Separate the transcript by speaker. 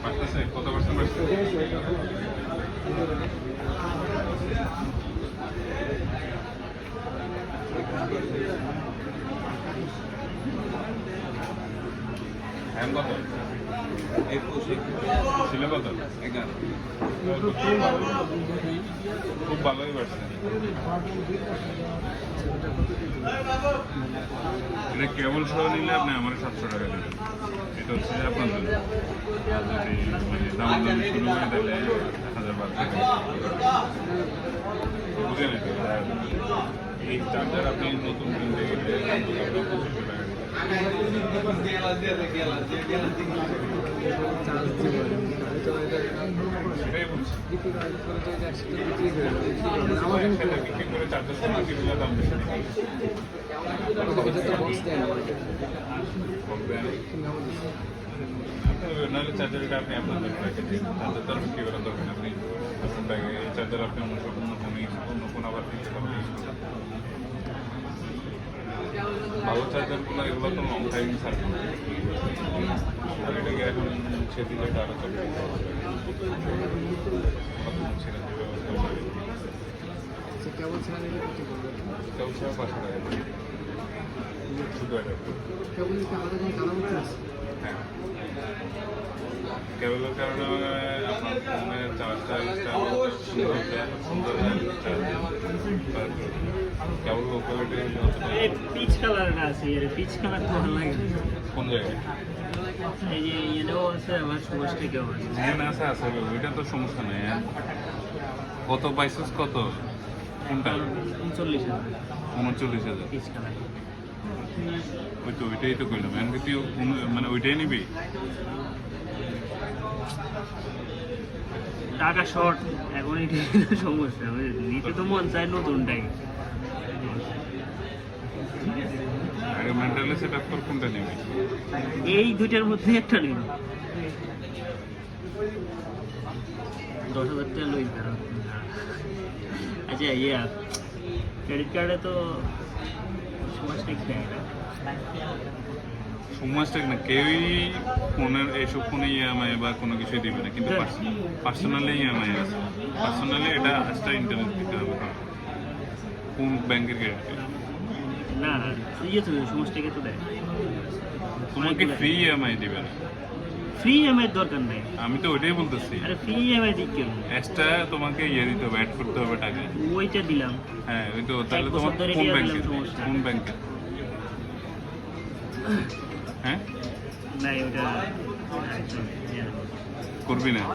Speaker 1: বাড়তেছে কত পার্সেন্ট বাড়ছে? হ্যাঁ কত?
Speaker 2: 21
Speaker 1: ছিল কত?
Speaker 2: 11
Speaker 1: খুব ভালোই বাড়ছে। এটা কেবল সহ নিলে আপনি আমার 700 টাকা দেবেন। এটা হচ্ছে যে আপনার জন্য। আর যদি মানে দাম শুরু করে তাহলে 1000 টাকা বুঝে নিতে এই চার্জার আপনি নতুন কিনতে গেলে 2500 টাকা সেটাই বলছি। বিক্রি করে চার্জার সময় কিনলে দাম বেশি নাহলে চার্জারটা আপনি আপনার জন্য রেখে দিন। চার্জার তো আর বিক্রি করার দরকার আপনি আপনার ব্যাগে এই চার্জার আপনি অন্য ফোন আবার কিনতে পারবেন। ভালো চার্জারগুলো এগুলো তো লং টাইম সার্ভিস আর এটাকে এখন মুছে দিলে এটা আরো চলবে কেবল ছাড়া 500 টাকা শুধু এটা হ্যাঁ কেবলের কারণে আপনার ফোনের চার্জটা সুন্দর কেবল কোয়ালিটি
Speaker 3: পিচ কালার আছে পিচ কালার তো ভালো লাগে
Speaker 1: কোন জায়গায়
Speaker 3: এই যে এটাও আছে আমার সুভাষ থেকেও আছে
Speaker 1: হ্যাঁ আছে আছে ওইটা তো সমস্যা নেই কত পাইছিস কত কোনটা 39,000
Speaker 3: পিচ কালার
Speaker 1: ওই তো ওইটাই তো করলাম এখন তুই মানে ওইটাই নিবি
Speaker 3: টাকা শর্ট এখন এটাই সমস্যা নিতে তো মন চায় নতুনটাই
Speaker 1: আগে মেন্টালি সেট আপ কর কোনটা নিবি
Speaker 3: এই দুইটার মধ্যে একটা নিব 10,000 টাকা লই কারণ আচ্ছা ক্রেডিট কার্ডে তো সমাজটা দেয় না
Speaker 1: সমাজটা না কেউই ফোনের এইসব ফোনে ইএমআই বা কোনো কিছুই দিবে না কিন্তু পার্সোনালি ইএমআই আছে পার্সোনালি এটা এক্সট্রা ইন্টারেস্ট দিতে হবে কোন ব্যাংকের ক্রেডিট
Speaker 3: না ইয়ে তো সমাজটাকে তো দেয়
Speaker 1: তোমাকে ফ্রি ইএমআই দিবে না
Speaker 3: ফ্রি ইএমআই দরকার নেই
Speaker 1: আমি তো ওইটাই বলতেছি
Speaker 3: আরে ফ্রি ইএমআই দিক কেন
Speaker 1: এক্সট্রা তোমাকে ইয়ে দিতে হবে অ্যাড করতে হবে টাকা
Speaker 3: ওইটা দিলাম
Speaker 1: হ্যাঁ ওই তো তাহলে তোমার কোন ব্যাংকে হ্যাঁ
Speaker 3: না ওটা
Speaker 1: করবি না